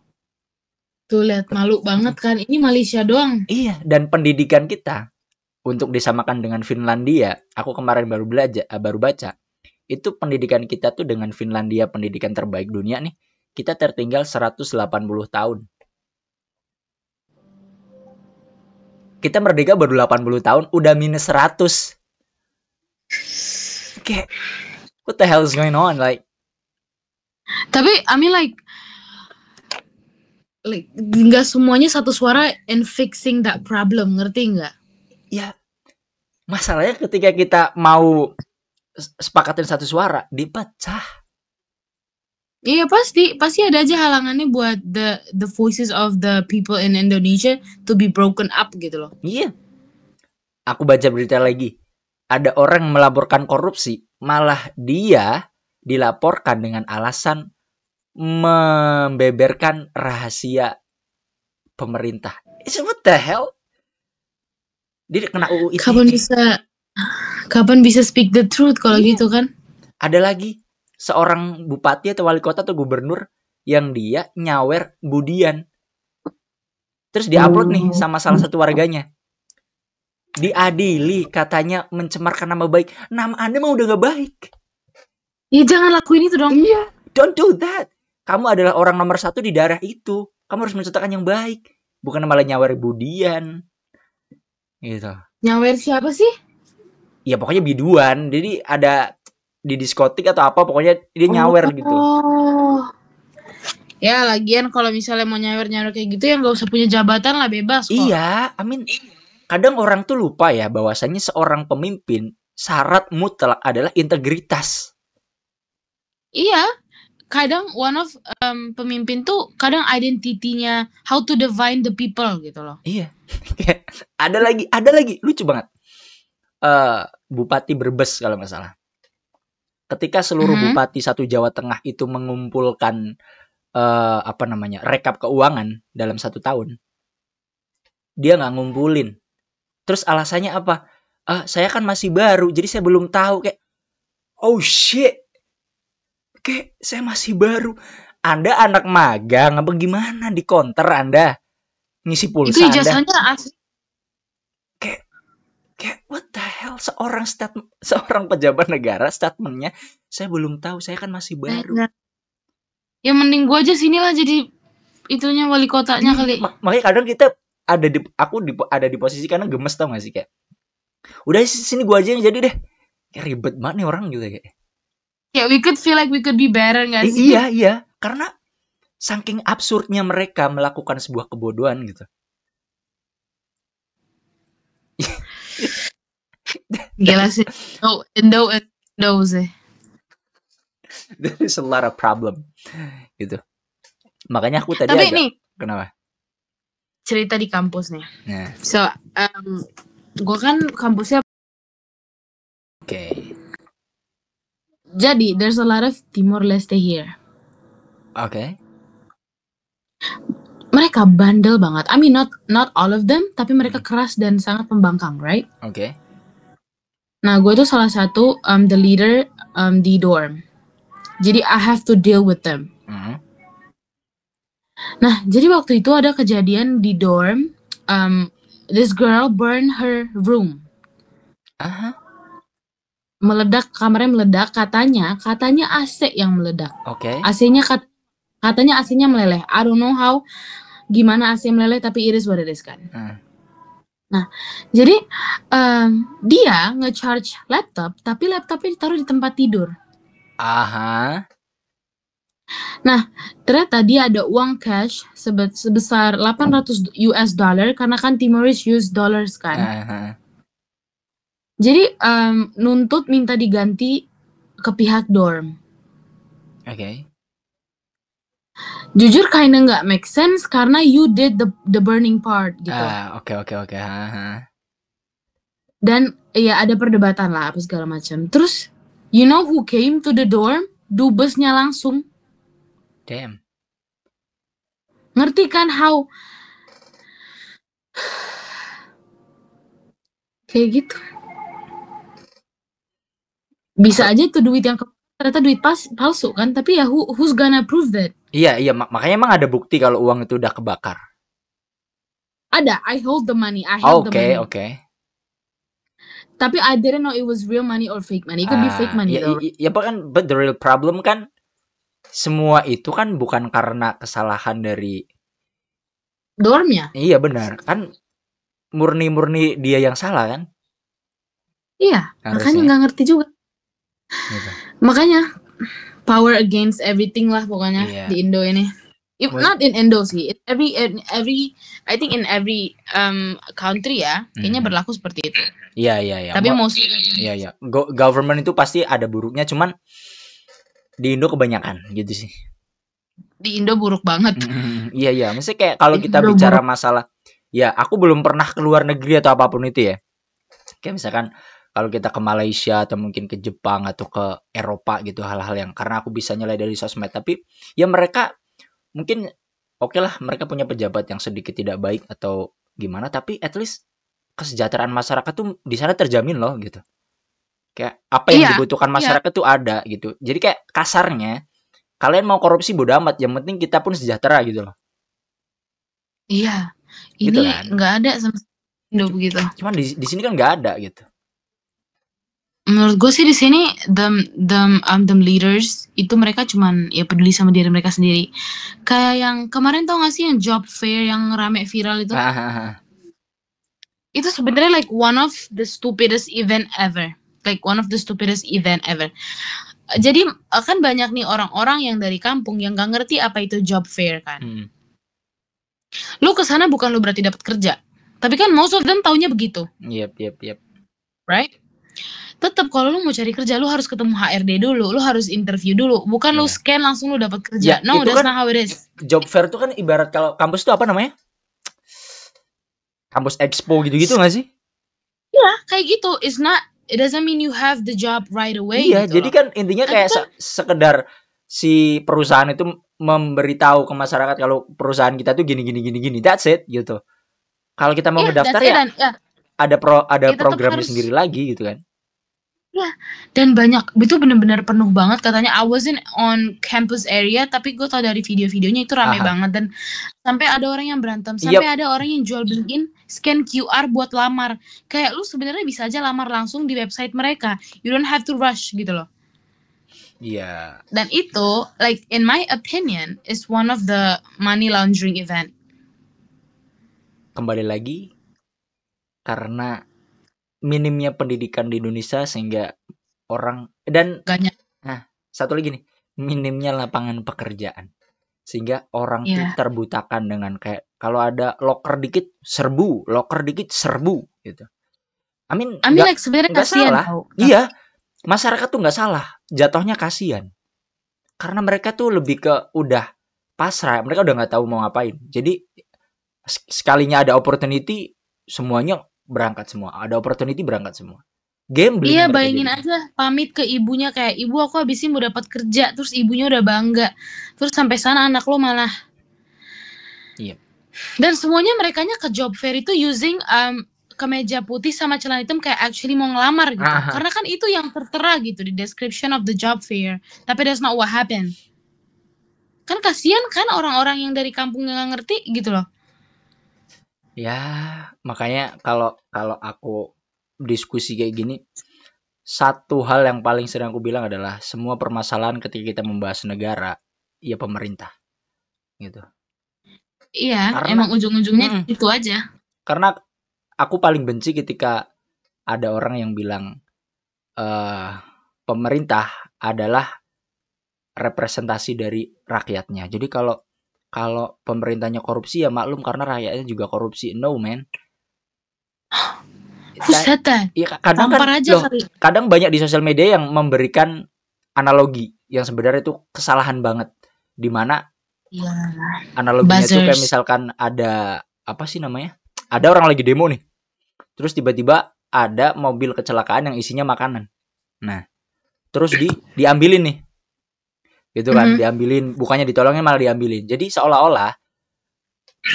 Tuh lihat, malu banget kan, ini Malaysia doang. Iya, dan pendidikan kita untuk disamakan dengan Finlandia, aku kemarin baru baca, itu pendidikan kita tuh dengan Finlandia, pendidikan terbaik dunia nih, kita tertinggal 180 tahun. Kita merdeka baru 80 tahun, udah minus 100. Kayak, what the hell is going on? Like, tapi I mean like nggak semuanya satu suara in fixing that problem, ngerti nggak? Ya, masalahnya ketika kita mau sepakatin satu suara, dipecah. Iya, pasti ada aja halangannya buat the voices of the people in Indonesia to be broken up gitu loh. Iya. Aku baca berita lagi. Ada orang yang melaporkan korupsi, malah dia dilaporkan dengan alasan membeberkan rahasia pemerintah. What the hell? Dia kena UU ITE. Kapan bisa speak the truth kalau gitu kan? Ada lagi seorang bupati atau wali kota atau gubernur yang dia nyawer budian. Terus diupload nih sama salah satu warganya. Diadili, katanya mencemarkan nama baik. Nama Anda mah udah gak baik. Ya jangan lakuin itu dong. Iya, don't do that. Kamu adalah orang nomor 1 di daerah itu. Kamu harus menceritakan yang baik. Bukan malah nyawer budian. Gitu. Nyawer siapa sih? Ya pokoknya biduan. Jadi ada di diskotik atau apa, pokoknya dia nyawer gitu. Ya lagian kalau misalnya mau nyawer kayak gitu ya nggak usah punya jabatan lah, bebas kok. Iya, kadang orang tuh lupa ya bahwasanya seorang pemimpin syarat mutlak adalah integritas. Iya, kadang one of pemimpin tuh kadang identitinya how to define the people gitu loh. Iya. ada lagi lucu banget. Bupati Brebes kalau nggak salah. Ketika seluruh bupati satu Jawa Tengah itu mengumpulkan rekap keuangan dalam 1 tahun, dia nggak ngumpulin. Terus alasannya apa? Saya kan masih baru, jadi saya belum tahu. Kayak, oh shit, kayak saya masih baru. Anda anak magang apa gimana di counter Anda ngisi pulsa? Itu ijazahnya asli. Kayak what the hell, seorang pejabat negara statementnya, saya belum tahu, saya kan masih baru. Ya mending gua aja sinilah jadi itunya wali kotanya kali. Makanya kadang kita ada di posisi karena gemes, tau gak sih, kayak udah sini gua aja yang jadi deh. Kayak ribet banget nih orang gitu kayak. Ya we could feel like we could be better gak sih? Iya, karena saking absurdnya mereka melakukan sebuah kebodohan gitu. Gila sih. No sih. There is a lot of problem gitu. Makanya aku tadi kenapa? Cerita di kampus nih. Nah. So, gue kan kampusnya. Okay. Jadi, there's a lot of Timor Leste here. Okay. Mereka bandel banget. I mean, not all of them, tapi mereka keras dan sangat pembangkang, right? Okay. Nah, gue tuh salah satu the leader di dorm. Jadi I have to deal with them. Nah, jadi waktu itu ada kejadian di dorm. This girl burn her room. Meledak, kamarnya meledak. Katanya AC yang meledak. Okay. AC-nya katanya AC-nya meleleh. I don't know how, gimana AC meleleh, tapi it is what it is kan. Nah, jadi dia nge-charge laptop, tapi laptopnya ditaruh di tempat tidur. Nah, ternyata dia ada uang cash sebesar $800 karena kan Timorese use dollars kan. Jadi nuntut minta diganti ke pihak dorm. Oke. Jujur kinda nggak make sense karena you did the burning part gitu. Oke. Dan ya ada perdebatan lah apa segala macam. Terus you know who came to the dorm? Dubesnya langsung. Damn. Ngerti kan how kayak gitu. Bisa aja tuh duit yang ternyata duit palsu kan, tapi ya who's gonna prove that? Iya, makanya emang ada bukti kalau uang itu udah kebakar. Ada, I hold the money. Oke. Tapi I didn't know it was real money or fake money. It could be fake money though. Ya kan, but the real problem kan semua itu kan bukan karena kesalahan dari dormnya. Iya benar, kan murni dia yang salah kan? Iya, makanya nggak ngerti juga. Gitu. Makanya power against everything lah pokoknya di Indo ini. If not in Indo sih, every I think in every country ya, kayaknya berlaku seperti itu. Iya. Tapi mostly iya. Government itu pasti ada buruknya, cuman di Indo kebanyakan gitu sih. Di Indo buruk banget. Iya. Maksudnya kayak kalau kita bicara masalah, ya aku belum pernah keluar negeri atau apapun itu ya. Kayak misalkan kalau kita ke Malaysia atau mungkin ke Jepang atau ke Eropa gitu, hal-hal yang karena aku bisa nilai dari sosmed, tapi ya mereka mungkin oke lah mereka punya pejabat yang sedikit tidak baik atau gimana, tapi at least kesejahteraan masyarakat tuh di sana terjamin loh gitu. Kayak apa yang dibutuhkan masyarakat tuh ada gitu. Jadi kayak kasarnya kalian mau korupsi bodo amat, yang penting kita pun sejahtera gitu loh. Iya. Ini gitu kan? Nggak ada sama Indo begitu. Cuman di sini kan nggak ada gitu. Menurut gue sih di sini the leaders itu mereka cuman ya peduli sama diri mereka sendiri. Kayak yang kemarin tau gak sih yang job fair yang rame viral itu? Itu sebenarnya like one of the stupidest event ever. Jadi kan banyak nih orang-orang yang dari kampung yang gak ngerti apa itu job fair kan. Lu kesana bukan lu berarti dapat kerja, tapi kan most of them taunya begitu. Yep. Right? Tetap kalau lu mau cari kerja lu harus ketemu HRD dulu, lu harus interview dulu, bukan lu scan langsung lu dapat kerja. No, that's not how it is. Job fair itu kan ibarat kalau kampus itu apa namanya? Kampus expo gitu-gitu nggak sih? Iya, kayak gitu. It doesn't mean you have the job right away. Iya, gitu jadi kan intinya kayak sekedar si perusahaan itu memberitahu ke masyarakat kalau perusahaan kita tuh gini. That's it gitu. Kalau kita mau ngedaftar ada programnya sendiri lagi gitu kan. Ya, dan banyak itu benar-benar penuh banget katanya. I wasn't on campus area tapi gue tau dari video-videonya itu rame banget dan sampai ada orang yang berantem, sampai ada orang yang jual beliin scan QR buat lamar. Kayak lu sebenarnya bisa aja lamar langsung di website mereka. You don't have to rush gitu loh. Iya. Dan itu like in my opinion is one of the money laundering event. Kembali lagi karena minimnya pendidikan di Indonesia sehingga orang dan satu lagi nih, minimnya lapangan pekerjaan sehingga orang tuh terbutakan dengan kayak kalau ada loker dikit serbu gitu. I mean like sebenarnya kasihan salah. Iya, masyarakat tuh nggak salah, jatuhnya kasihan karena mereka tuh lebih ke udah pasrah, mereka udah nggak tahu mau ngapain. Jadi sekalinya ada opportunity semuanya berangkat semua. Ada opportunity berangkat semua. Gambling. Iya, bayangin aja pamit ke ibunya kayak, ibu aku habis ini mau dapat kerja, terus ibunya udah bangga. Terus sampai sana anak lo malah. Iya. Dan semuanya merekanya ke job fair itu using kemeja putih sama celana hitam kayak actually mau ngelamar gitu. Karena kan itu yang tertera gitu di description of the job fair. Tapi that's not what happened. Kan kasihan kan orang-orang yang dari kampung yang gak ngerti gitu loh. Ya, makanya kalau aku diskusi kayak gini, satu hal yang paling sering aku bilang adalah semua permasalahan ketika kita membahas negara, ya pemerintah, gitu. Iya, emang ujung-ujungnya itu aja. Karena aku paling benci ketika ada orang yang bilang pemerintah adalah representasi dari rakyatnya. Jadi kalau pemerintahnya korupsi ya maklum karena rakyatnya juga korupsi. No man. Iya, kadang kan kadang banyak di sosial media yang memberikan analogi yang sebenarnya itu kesalahan banget, di mana analoginya itu kayak misalkan ada apa sih namanya, ada orang lagi demo nih, terus tiba-tiba ada mobil kecelakaan yang isinya makanan, nah terus diambilin nih gitu kan, diambilin, bukannya ditolongin malah diambilin. Jadi seolah-olah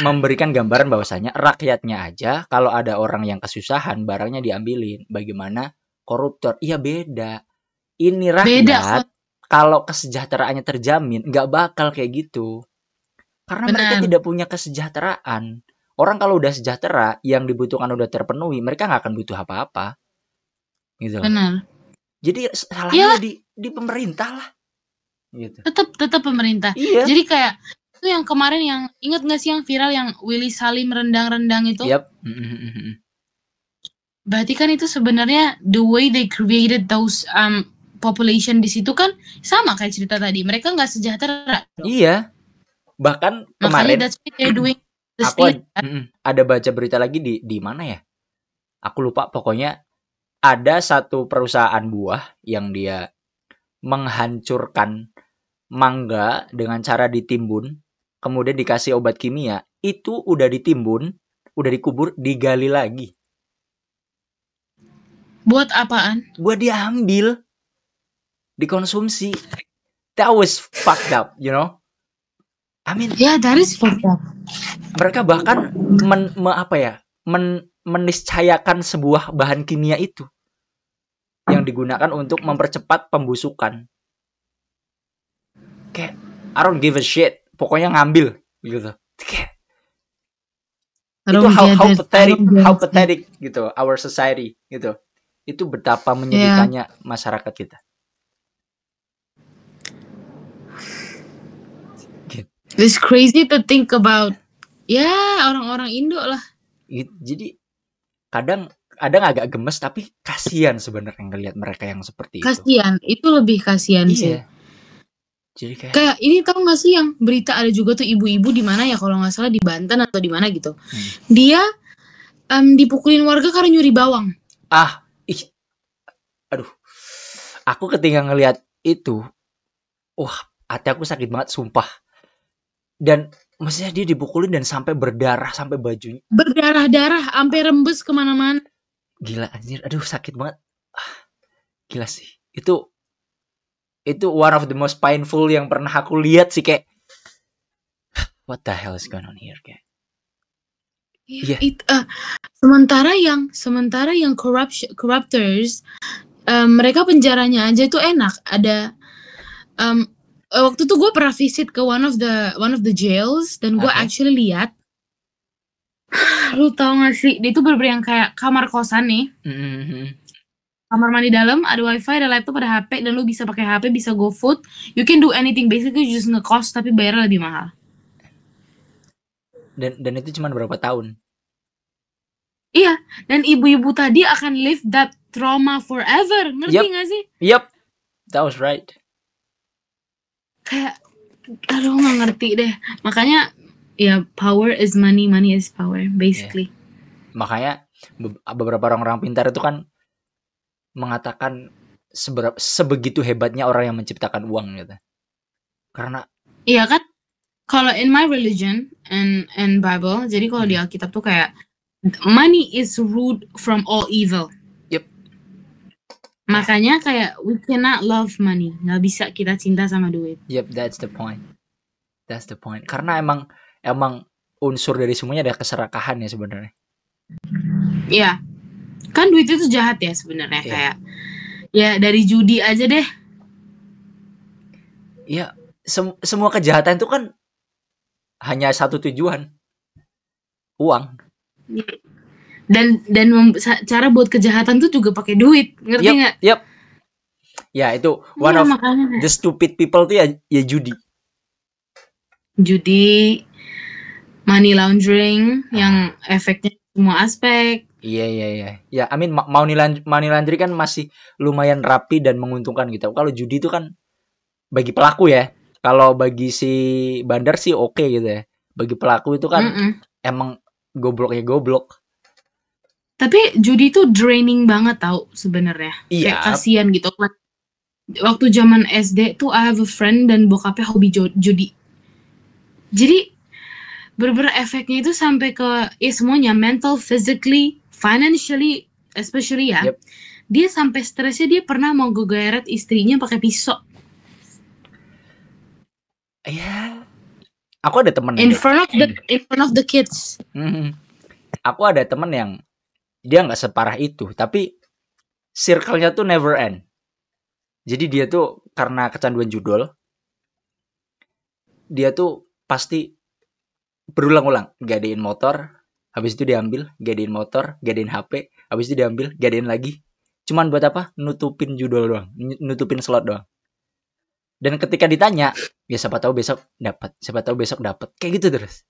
memberikan gambaran bahwasanya rakyatnya aja kalau ada orang yang kesusahan barangnya diambilin. Bagaimana koruptor? Iya beda. Ini rakyat kalau kesejahteraannya terjamin nggak bakal kayak gitu. Karena mereka tidak punya kesejahteraan. Orang kalau udah sejahtera, yang dibutuhkan udah terpenuhi, mereka nggak akan butuh apa-apa. Gitu. Benar. Jadi salahnya di pemerintah lah. Gitu. Tetap pemerintah. Iya. Jadi kayak itu yang kemarin yang ingat nggak sih yang viral yang Willy Salim rendang-rendang itu? Yep. Berarti kan itu sebenarnya the way they created those population di situ kan sama kayak cerita tadi. Mereka nggak sejahtera. Iya. Bahkan kemarin aku ada baca berita lagi di mana ya? Aku lupa, pokoknya ada satu perusahaan buah yang dia menghancurkan mangga dengan cara ditimbun, kemudian dikasih obat kimia, itu udah ditimbun, udah dikubur, digali lagi. Buat apaan? Buat diambil, dikonsumsi. That was fucked up, you know? I mean, that is fucked up. Mereka bahkan meniscayakan sebuah bahan kimia itu yang digunakan untuk mempercepat pembusukan. Kayak I don't give a shit, pokoknya ngambil gitu. Kayak itu how pathetic gitu our society gitu. Itu betapa menyedihkannya masyarakat kita. It's crazy to think about. Orang-orang Indo lah. Jadi kadang agak gemes tapi kasihan sebenarnya ngelihat mereka yang seperti itu. Kasihan, itu lebih kasihan sih. Jadi kayak ini tahu nggak sih yang berita ada juga tuh ibu-ibu di mana ya, kalau nggak salah di Banten atau di mana gitu. Dia dipukulin warga karena nyuri bawang. Aduh. Aku ketika ngelihat itu, hati aku sakit banget sumpah. Dan maksudnya dia dipukulin dan sampai berdarah, sampai bajunya berdarah-darah, sampai rembes kemana-mana. Gila anjir, aduh sakit banget. Gila sih. Itu one of the most painful yang pernah aku lihat sih, kayak what the hell is going on here, kayak. Sementara yang corruptors, mereka penjaranya aja tuh enak. Ada waktu itu gue pernah visit ke one of the jails dan gue actually lihat, lu tau gak sih, dia tuh bener-bener yang kayak kamar kosan nih. Kamar mandi dalam, ada wifi, ada laptop, ada HP, dan lu bisa pakai HP, bisa GoFood, you can do anything, basically just ngekos tapi bayarnya lebih mahal. Dan itu cuma berapa tahun? Iya, dan ibu-ibu tadi akan live that trauma forever, ngerti gak sih? Yep, that was right. Kayak, aduh gak ngerti deh. Makanya, power is money, money is power, basically. Makanya beberapa orang-orang pintar itu kan mengatakan sebegitu hebatnya orang yang menciptakan uang gitu. Karena iya kan, kalau in my religion and Bible, jadi kalau di Alkitab tuh kayak money is root from all evil. Yep. Makanya kayak we cannot love money, nggak bisa kita cinta sama duit. Yep, that's the point. Karena emang unsur dari semuanya ada keserakahan ya sebenarnya. Iya. Kan duit itu jahat ya sebenarnya, kayak dari judi aja deh. Ya, semua kejahatan itu kan hanya satu tujuan, uang. Dan cara buat kejahatan tuh juga pakai duit, ngerti nggak? Yep. Ya itu one of the stupid people tuh ya judi. Judi, money laundering, yang efeknya semua aspek. Iya. Ya, I mean money laundry kan masih lumayan rapi dan menguntungkan gitu. Kalau judi itu kan bagi pelaku ya. Kalau bagi si bandar sih oke gitu ya. Bagi pelaku itu kan emang gobloknya goblok. Tapi judi itu draining banget tau sebenarnya. Iya. Kayak kasihan gitu. Waktu zaman SD tuh I have a friend dan bokapnya hobi judi. Jadi bener-bener efeknya itu sampai ke semuanya, mental, physically, financially, especially ya. Yep. Dia sampai stresnya dia pernah mau gegeret istrinya pakai pisau. Iya. Aku ada temen in front of the kids. Aku ada temen yang dia nggak separah itu, tapi circle-nya tuh never end. Jadi dia tuh karena kecanduan judul, dia tuh pasti berulang-ulang gadein motor, habis itu diambil, gadein motor, gadein HP, habis itu diambil, gadein lagi. Cuman buat apa? Nutupin judul doang, nutupin slot doang. Dan ketika ditanya, ya siapa tahu besok dapat, siapa tahu besok dapat, kayak gitu terus.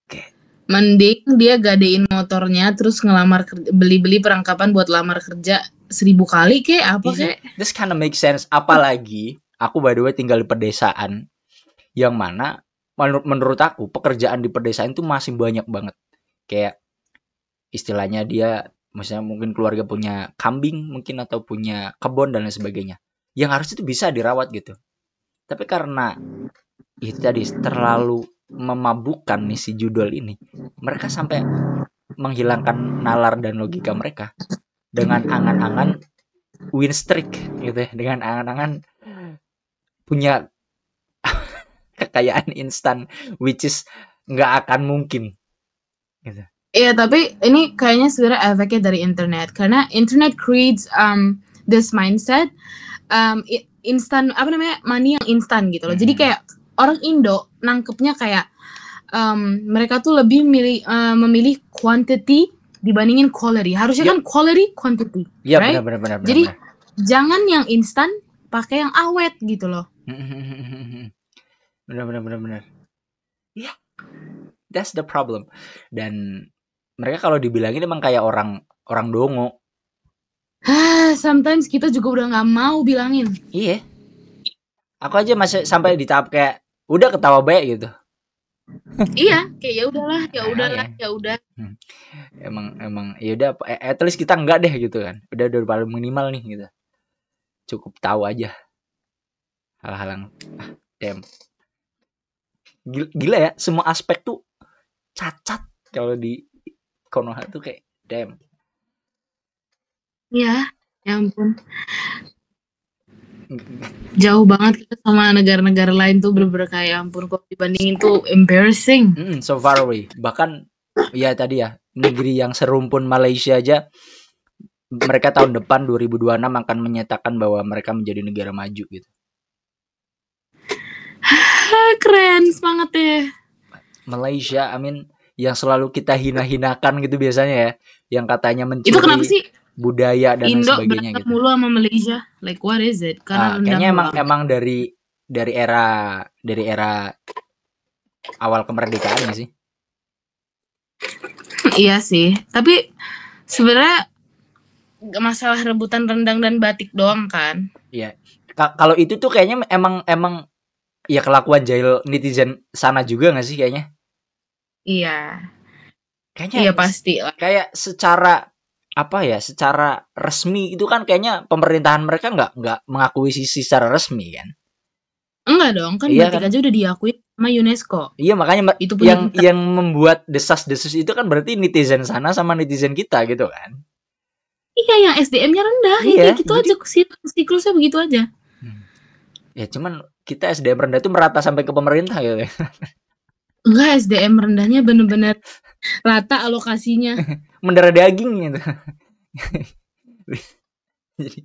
Kayak mending dia gadein motornya terus ngelamar beli perangkapan buat lamar kerja 1000 kali kayak apa kayak. This kind of make sense. Apalagi aku by the way tinggal di pedesaan yang mana menurut aku pekerjaan di pedesaan itu masih banyak banget. Kayak istilahnya dia misalnya mungkin keluarga punya kambing mungkin atau punya kebun dan lain sebagainya. Yang harus itu bisa dirawat gitu. Tapi karena itu tadi terlalu memabukkan nih si judul ini, mereka sampai menghilangkan nalar dan logika mereka dengan angan-angan win streak gitu ya, dengan angan-angan punya kekayaan instan which is nggak akan mungkin gitu. Iya, tapi ini kayaknya sebenarnya efeknya dari internet, karena internet creates this mindset instan, apa namanya, money yang instan gitu loh. Jadi kayak orang Indo nangkepnya kayak mereka tuh lebih memilih quantity dibandingin quality. Harusnya kan quality, quantity. Iya, right? benar. Jadi jangan yang instan, pakai yang awet gitu loh. Benar. Iya, that's the problem. Dan mereka kalau dibilangin emang kayak orang dongo. Sometimes kita juga udah nggak mau bilangin. Iya. Aku aja masih sampai di tahap kayak udah ketawa baik gitu. Iya, kayak ya udah. Emang ya udah at least kita enggak deh gitu kan. Udah paling minimal nih gitu. Cukup tahu aja hal-hal yang damn. Gila ya, semua aspek tuh cacat kalau di Konoha tuh kayak damn. Ya ampun. Jauh banget kita sama negara-negara lain tuh, bener-bener kayak ampun kok dibandingin tuh embarrassing. So far away. Bahkan ya tadi ya, negeri yang serumpun Malaysia aja mereka tahun depan 2026 akan menyatakan bahwa mereka menjadi negara maju gitu. Keren, semangat ya. Malaysia, yang selalu kita hina-hinakan gitu biasanya ya, yang katanya mencuri. Itu kenapa sih budaya dan Indo sebagainya gitu. mulu sama Malaysia, like what is it? Karena kayaknya emang dari era awal kemerdekaan sih. Iya sih, tapi sebenarnya gak masalah rebutan rendang dan batik doang kan? Iya. Kalau itu tuh kayaknya emang ya kelakuan jahil netizen sana juga nggak sih kayaknya? Iya. Kayaknya. Iya pasti lah. Kayak secara resmi itu kan kayaknya pemerintahan mereka nggak mengakui sisi secara resmi kan? Enggak dong, kan iya, batik kan? Aja udah diakui sama UNESCO. Iya, makanya itu yang membuat desas-desus itu kan berarti netizen sana sama netizen kita gitu kan? Iya, yang SDM-nya rendah, ya gitu aja, siklusnya begitu aja. Ya cuman kita SDM rendah itu merata sampai ke pemerintah gitu ya. Enggak, SDM rendahnya bener-bener rata alokasinya. Mendarah daging gitu. Jadi